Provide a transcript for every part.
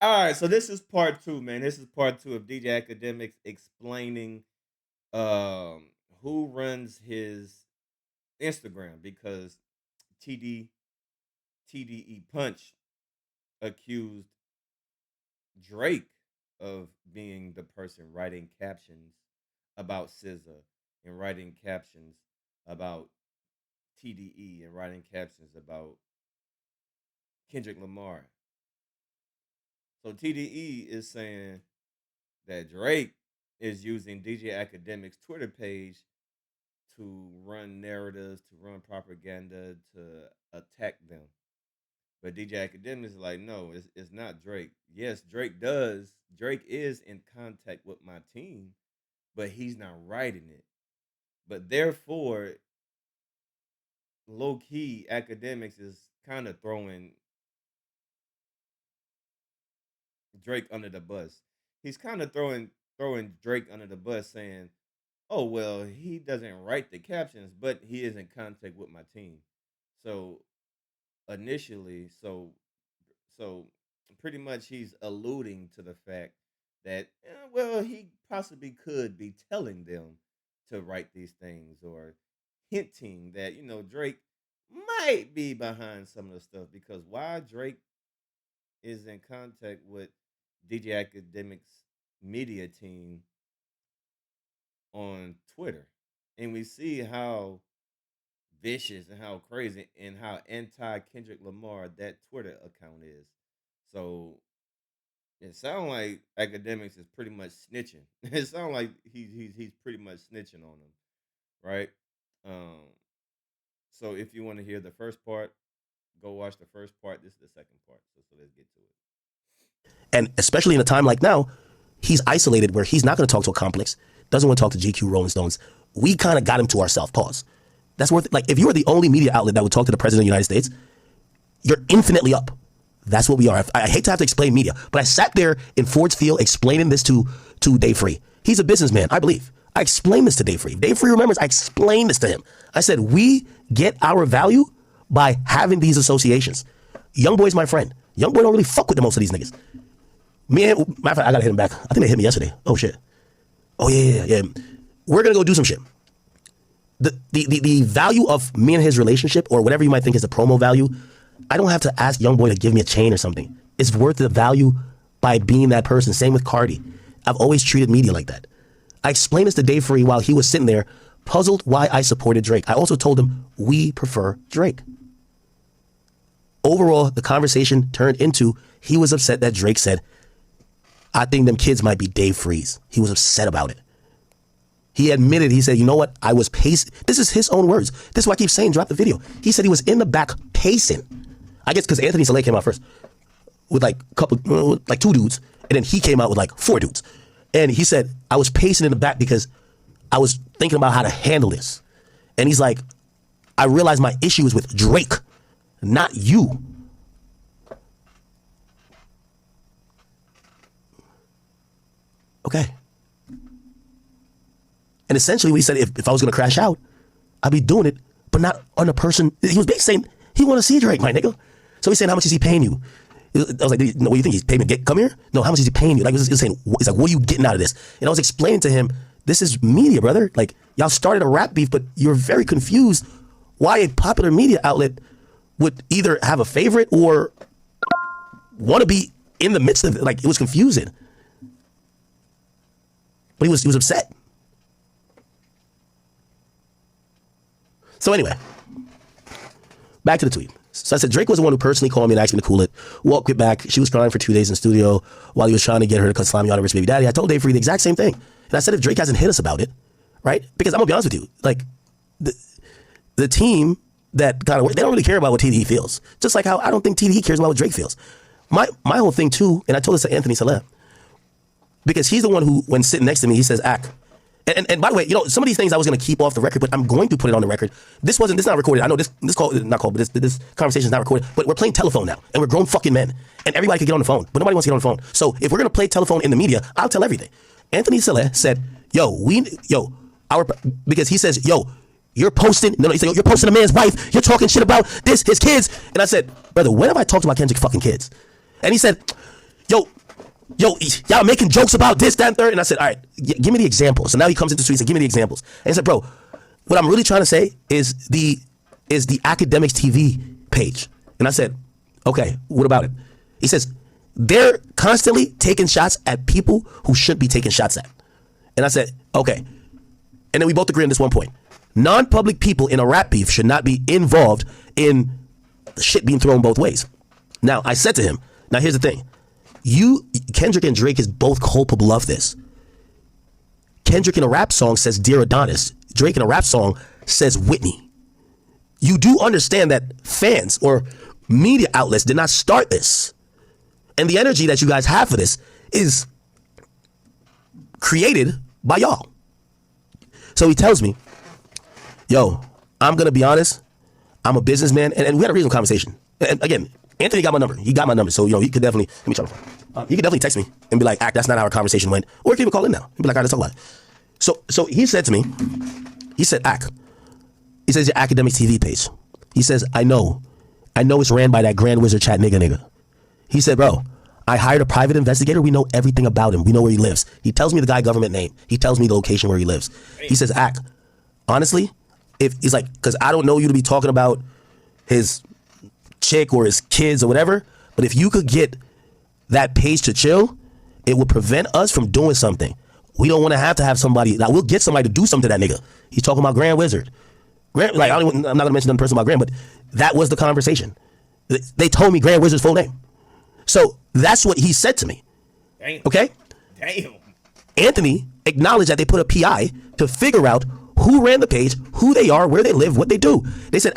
All right, so this is part two, man. This is part two of DJ Academics explaining who runs his Instagram because TD TDE Punch accused Drake of being the person writing captions about SZA and writing captions about TDE and writing captions about Kendrick Lamar. So TDE is saying that Drake is using DJ Academics Twitter page to run narratives, to run propaganda, to attack them. But DJ Academics is like, no, it's not Drake. Yes, Drake does. Drake is in contact with my team, but he's not writing it. But therefore, low key, Academics is kind of throwing Drake under the bus. He's kind of throwing Drake under the bus, saying, "Oh well, he doesn't write the captions, but he is in contact with my team." So initially, so pretty much he's alluding to the fact that well, he possibly could be telling them to write these things or hinting that Drake might be behind some of the stuff because why Drake is in contact with DJ Academics media team on Twitter. And we see how vicious and how crazy and how anti Kendrick Lamar that Twitter account is. So it sounds like Academics is pretty much snitching. It sounds like he's pretty much snitching on them, right? Um, so if you want to hear the first part, go watch the first part. This is the second part. So let's get to it. And especially in a time like now, he's isolated where he's not going to talk to a complex, doesn't want to talk to GQ, Rolling Stones. We kind of got him to ourselves. Pause. That's worth it. Like, if you were the only media outlet that would talk to the president of the United States, you're infinitely up. That's what we are. I hate to have to explain media, but I sat there in Ford's Field explaining this to Dave Free. He's a businessman, I believe. I explained this to Dave Free. Dave Free remembers I explained this to him. I said, we get our value by having these associations. Young Boy's my friend. Young Boy don't really fuck with the most of these niggas. Matter of fact, I gotta hit him back. I think they hit me yesterday. Oh shit. Oh yeah. We're gonna go do some shit. The value of me and his relationship, or whatever you might think is the promo value, I don't have to ask Young Boy to give me a chain or something. It's worth the value by being that person. Same with Cardi. I've always treated media like that. I explained this to Dave Free while he was sitting there, puzzled why I supported Drake. I also told him we prefer Drake. Overall, the conversation turned into he was upset that Drake said, I think them kids might be Dave Freeze. He was upset about it. He admitted, he said, you know what? I was pacing. This is his own words. This is why I keep saying drop the video. He said he was in the back pacing. I guess because Anthony Saleh came out first with like two dudes. And then he came out with like four dudes. And he said, I was pacing in the back because I was thinking about how to handle this. And he's like, I realized my issue is with Drake, not you. Okay. And essentially, what he said, if I was going to crash out, I'd be doing it, but not on a person. He was basically saying he want to see Drake, my nigga. So he's saying, how much is he paying you? I was like, no, what do you think? He's paying me? Come here? No, how much is he paying you? Like, he was saying, he's like, what are you getting out of this? And I was explaining to him, this is media, brother. Like, y'all started a rap beef, but you're very confused why a popular media outlet would either have a favorite or want to be in the midst of it. Like, it was confusing. But he was upset. So anyway, back to the tweet. So I said, Drake was the one who personally called me and asked me to cool it. Walk it back. She was crying for 2 days in the studio while he was trying to get her to cut slimy on her baby daddy. I told Dave Free the exact same thing. And I said, if Drake hasn't hit us about it, right? Because I'm going to be honest with you. Like, the team that kind of, they don't really care about what TDE feels. Just like how I don't think TDE cares about what Drake feels. My whole thing too, and I told this to Anthony Saleh, because he's the one who, when sitting next to me, he says, Ak. And by the way, you know, some of these things I was going to keep off the record, but I'm going to put it on the record. This is not recorded. I know this call, not called, but this conversation is not recorded, but we're playing telephone now, and we're grown fucking men, and everybody can get on the phone, but nobody wants to get on the phone. So if we're going to play telephone in the media, I'll tell everything. Anthony Saleh said, because he says, you're posting, he said, you're posting a man's wife, you're talking shit about this, his kids. And I said, brother, when have I talked about Kendrick's fucking kids? And he said, yo, y'all making jokes about this, that, and third. And I said, all right, give me the examples. So now he comes into the streets and give me the examples. And he said, bro, what I'm really trying to say is the Akademiks TV page. And I said, okay, what about it? He says, they're constantly taking shots at people who shouldn't be taking shots at. And I said, okay. And then we both agree on this one point. Non-public people in a rap beef should not be involved in the shit being thrown both ways. Now, I said to him, now here's the thing. Kendrick and Drake is both culpable of this. Kendrick in a rap song says Dear Adonis. Drake in a rap song says Whitney. You do understand that fans or media outlets did not start this. And the energy that you guys have for this is created by y'all. So he tells me, yo, I'm going to be honest. I'm a businessman. And we had a reasonable conversation. And again, Anthony got my number. He got my number. So, he could definitely, let me try to phone. He could definitely text me and be like, that's not how our conversation went. Or he could even call in now and be like, all right, let's talk about it. So he said to me, he said, he says, your Akademiks TV page. He says, I know it's ran by that Grand Wizard chat nigga. He said, bro, I hired a private investigator. We know everything about him. We know where he lives. He tells me the guy government name. He tells me the location where he lives. He says, honestly, if he's like, because I don't know you to be talking about his chick or his kids or whatever, but if you could get that page to chill, it would prevent us from doing something. We don't want to have somebody, like, we'll get somebody to do something to that nigga. He's talking about Grand Wizard. I'm not going to mention another person about Grand, but that was the conversation. They told me Grand Wizard's full name. So that's what he said to me. Damn. Okay? Damn. Anthony acknowledged that they put a PI to figure out who ran the page, who they are, where they live, what they do. They said,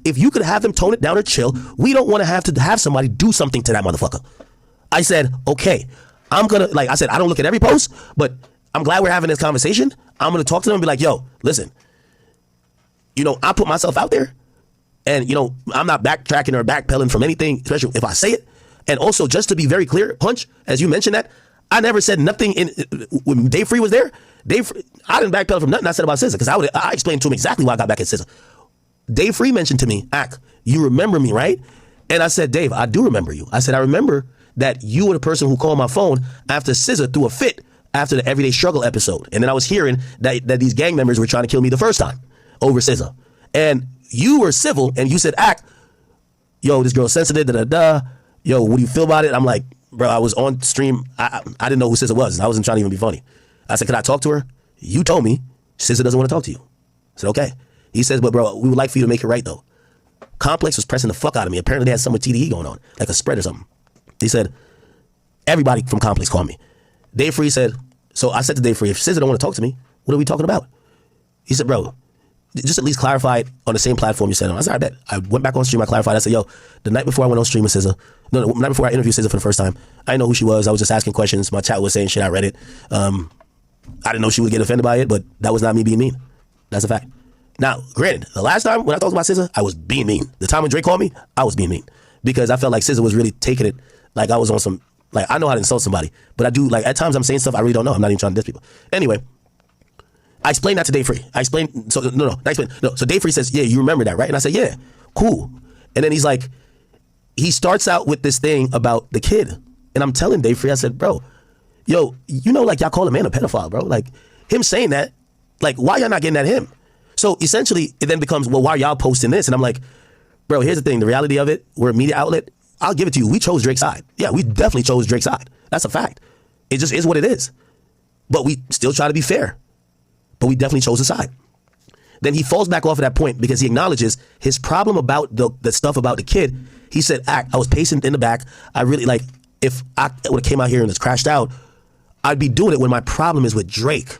if you could have them tone it down or chill, we don't want to have somebody do something to that motherfucker. I said, okay, I don't look at every post, but I'm glad we're having this conversation. I'm going to talk to them and be like, yo, listen, I put myself out there and, I'm not backtracking or backpedaling from anything, especially if I say it. And also, just to be very clear, Punch, as you mentioned that, I never said nothing when Dave Free was there. I didn't backpedal from nothing I said about SZA because I explained to him exactly why I got back at SZA. Dave Free mentioned to me, you remember me, right? And I said, Dave, I do remember you. I said, I remember that you were the person who called my phone after SZA threw a fit after the Everyday Struggle episode. And then I was hearing that these gang members were trying to kill me the first time over SZA. And you were civil and you said, yo, this girl's sensitive, da-da-da. Yo, what do you feel about it? I'm like, bro, I was on stream. I didn't know who SZA was. I wasn't trying to even be funny. I said, can I talk to her? You told me SZA doesn't want to talk to you. I said, okay. He says, but bro, we would like for you to make it right though. Complex was pressing the fuck out of me. Apparently they had some with TDE going on, like a spread or something. He said, everybody from Complex called me. Dave Free said, so I said to Dave Free, if SZA don't want to talk to me, what are we talking about? He said, bro, just at least clarify it on the same platform you said on. I said, I bet. I went back on stream, I clarified. I said, yo, the night before I went on stream with SZA, the night before I interviewed SZA for the first time, I didn't know who she was. I was just asking questions. My chat was saying shit. I read it. I didn't know she would get offended by it, but that was not me being mean. That's a fact. Now, granted, the last time when I talked about SZA, I was being mean. The time when Drake called me, I was being mean because I felt like SZA was really taking it like I was on some, like I know how to insult somebody, but I do, like at times I'm saying stuff I really don't know. I'm not even trying to diss people. Anyway, I explained that to Dave Free. So Dave Free says, yeah, you remember that, right? And I said, yeah, cool. And then he's like, he starts out with this thing about the kid. And I'm telling Dave Free, I said, bro, yo, like y'all call a man a pedophile, bro. Like him saying that, like why y'all not getting at him? So essentially it then becomes, well, why are y'all posting this? And I'm like, bro, here's the thing. The reality of it, we're a media outlet. I'll give it to you. We chose Drake's side. Yeah, we definitely chose Drake's side. That's a fact. It just is what it is. But we still try to be fair. But we definitely chose a side. Then he falls back off of that point because he acknowledges his problem about the stuff about the kid. He said, I was pacing in the back. I really, like, if I would have came out here and just crashed out, I'd be doing it when my problem is with Drake.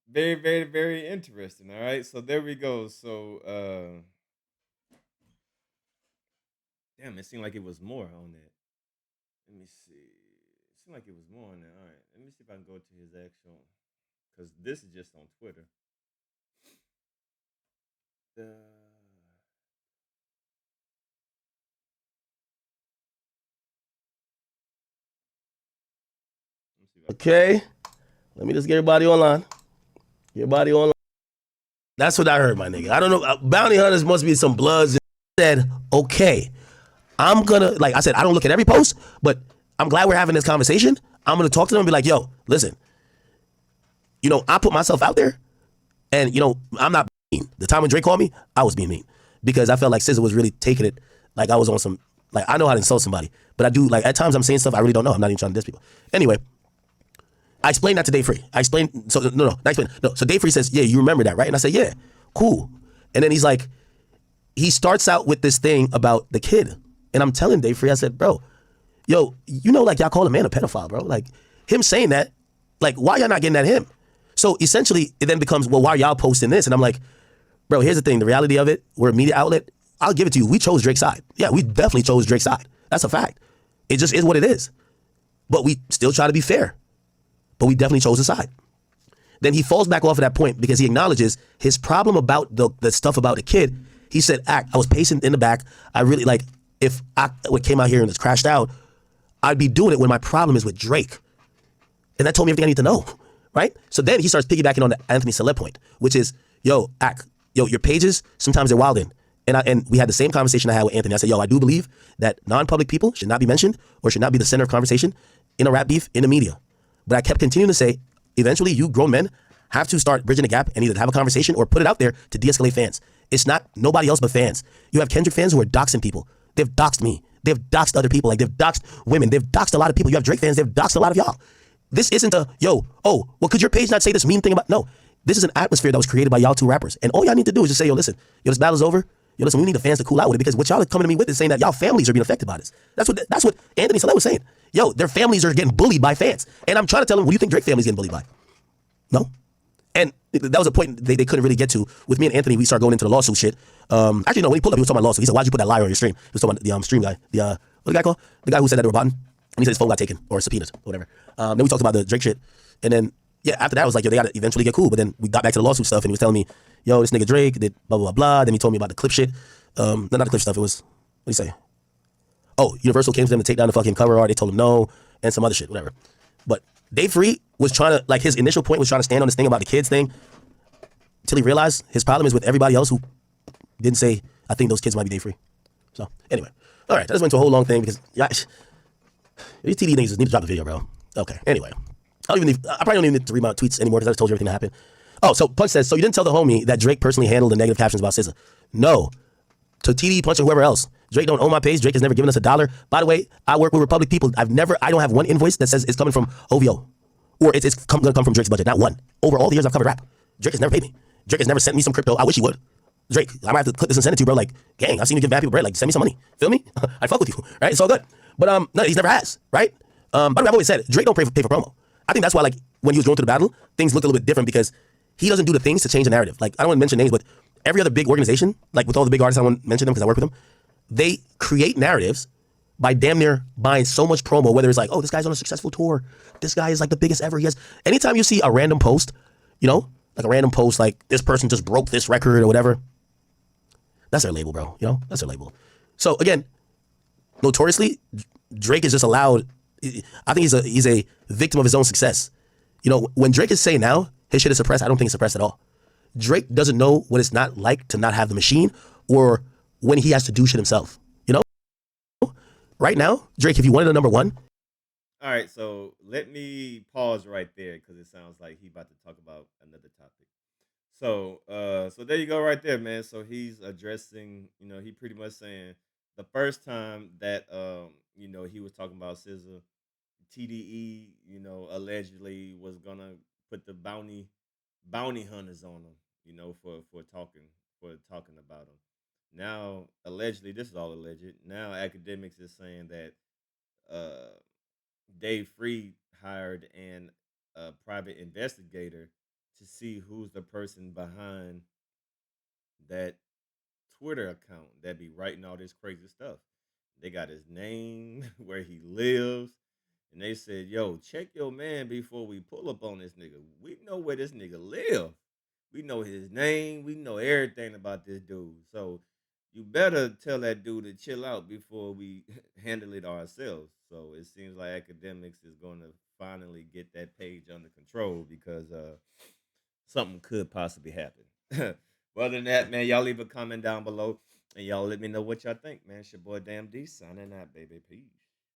Very, very, very interesting. All right. So there we go. So, damn, it seemed like it was more on that. Let me see. It seemed like it was more on that. All right. Let me see if I can go to his actual, because this is just on Twitter. Okay. Let me just get everybody online. That's what I heard, my nigga. I don't know. Bounty hunters must be some bloods. Said, okay, I'm gonna, like I said, I don't look at every post, but I'm glad we're having this conversation. I'm gonna talk to them and be like, yo, listen, I put myself out there, and I'm not mean. The time when Drake called me, I was being mean because I felt like SZA was really taking it like I was on some, like I know how to insult somebody, but I do, like, at times I'm saying stuff I really don't know. I'm not even trying to diss people. Anyway, I explained that to Dave Free. I explained, so no, not explain, no. So Dave Free says, yeah, you remember that, right? And I said, yeah, cool. And then he's like, he starts out with this thing about the kid, and I'm telling Dave Free, I said, bro, yo, like y'all call a man a pedophile, bro. Like him saying that, like, why y'all not getting at him? So essentially, it then becomes, well, why are y'all posting this? And I'm like, bro, here's the thing. The reality of it, we're a media outlet. I'll give it to you. We chose Drake's side. Yeah, we definitely chose Drake's side. That's a fact. It just is what it is. But we still try to be fair. But we definitely chose a side. Then he falls back off of that point because he acknowledges his problem about the stuff about the kid. He said, I was pacing in the back. I really, like, if I came out here and just crashed out, I'd be doing it when my problem is with Drake. And that told me everything I need to know, right? So then he starts piggybacking on the Anthony Celeb point, which is, yo, your pages, sometimes they're wilding. And we had the same conversation I had with Anthony. I said, yo, I do believe that non-public people should not be mentioned or should not be the center of conversation in a rap beef in the media. But I kept continuing to say, eventually you grown men have to start bridging the gap and either have a conversation or put it out there to de-escalate fans. It's not nobody else but fans. You have Kendrick fans who are doxing people. They've doxed me. They've doxed other people. Like, they've doxed women. They've doxed a lot of people. You have Drake fans. They've doxed a lot of y'all. This isn't a, yo, oh, well, could your page not say this mean thing about, no. This is an atmosphere that was created by y'all two rappers. And all y'all need to do is just say, yo, listen, yo, this battle's over. Yo, listen, we need the fans to cool out with it because what y'all are coming to me with is saying that y'all families are being affected by this. That's what Anthony Saleh was saying. Yo, their families are getting bullied by fans. And I'm trying to tell them, what do you think Drake family's getting bullied by? No. And that was a point they couldn't really get to. With me and Anthony, we started going into the lawsuit shit. Actually, no, when he pulled up, he was talking about lawsuit. He said, why'd you put that liar on your stream? He was talking about the stream guy. What the guy called? The guy who said that they were botting. And he said his phone got taken or subpoenaed or whatever. Then we talked about the Drake shit. And then, yeah, after that, I was like, yo, they got to eventually get cool. But then we got back to the lawsuit stuff, and he was telling me, yo, this nigga Drake did blah, blah, blah, blah. Then he told me about the clip shit. No, not the clip stuff. It was, what do you say? Oh, Universal came to them to take down the fucking cover art. They told him no, and some other shit, whatever. But Dave Free was trying to, like, his initial point was trying to stand on this thing about the kids thing until he realized his problem is with everybody else who didn't say, I think those kids might be Dave Free. So, anyway. All right, I just went to a whole long thing because, yeah, these TD niggas need to drop the video, bro. Okay, anyway. I probably don't even need to read my tweets anymore because I just told you everything that happened. Oh, so Punch says, so you didn't tell the homie that Drake personally handled the negative captions about SZA? No. To TD, Punch, and whoever else. Drake don't own my page. Drake has never given us $1. By the way, I work with Republic people. I don't have one invoice that says it's coming from OVO. Or it's going to come from Drake's budget. Not one. Over all the years I've covered rap, Drake has never paid me. Drake has never sent me some crypto. I wish he would. Drake, I might have to clip this and send it to you, bro. Like, gang, I've seen you give bad people bread. Like, send me some money. Feel me? I fuck with you, right? It's all good. But no, he's never has, right? By the way, I've always said, Drake don't pay for promo. I think that's why, like, when he was going through the battle, things looked a little bit different because he doesn't do the things to change the narrative. Like, I don't want to mention names, but every other big organization, like with all the big artists, I won't mention them because I work with them, they create narratives by damn near buying so much promo, whether it's like, oh, this guy's on a successful tour. This guy is like the biggest ever. He has, anytime you see a random post, like a random post, like this person just broke this record or whatever, that's their label, bro. That's their label. So again, notoriously, Drake is just allowed. I think he's a victim of his own success. When Drake is saying now his shit is suppressed, I don't think it's suppressed at all. Drake doesn't know what it's not like to not have the machine or when he has to do shit himself. Right now, Drake, if you wanted a number one. All right, so let me pause right there because it sounds like he about to talk about another topic. So there you go, right there, man. So he's addressing, he pretty much saying the first time that he was talking about SZA, TDE, allegedly was gonna put the bounty hunters on him, for talking about him. Now, allegedly, this is all alleged. Now, academics is saying that uh Dave Free hired an a private investigator to see who's the person behind that Twitter account that be writing all this crazy stuff. They got his name, where he lives, and they said, "Yo, check your man before we pull up on this nigga. We know where this nigga live. We know his name. We know everything about this dude. So you better tell that dude to chill out before we handle it ourselves." So it seems like academics is going to finally get that page under control because something could possibly happen. Well, other than that, man, y'all leave a comment down below. And y'all let me know what y'all think, man. It's your boy Damn D signing out, baby. Peace.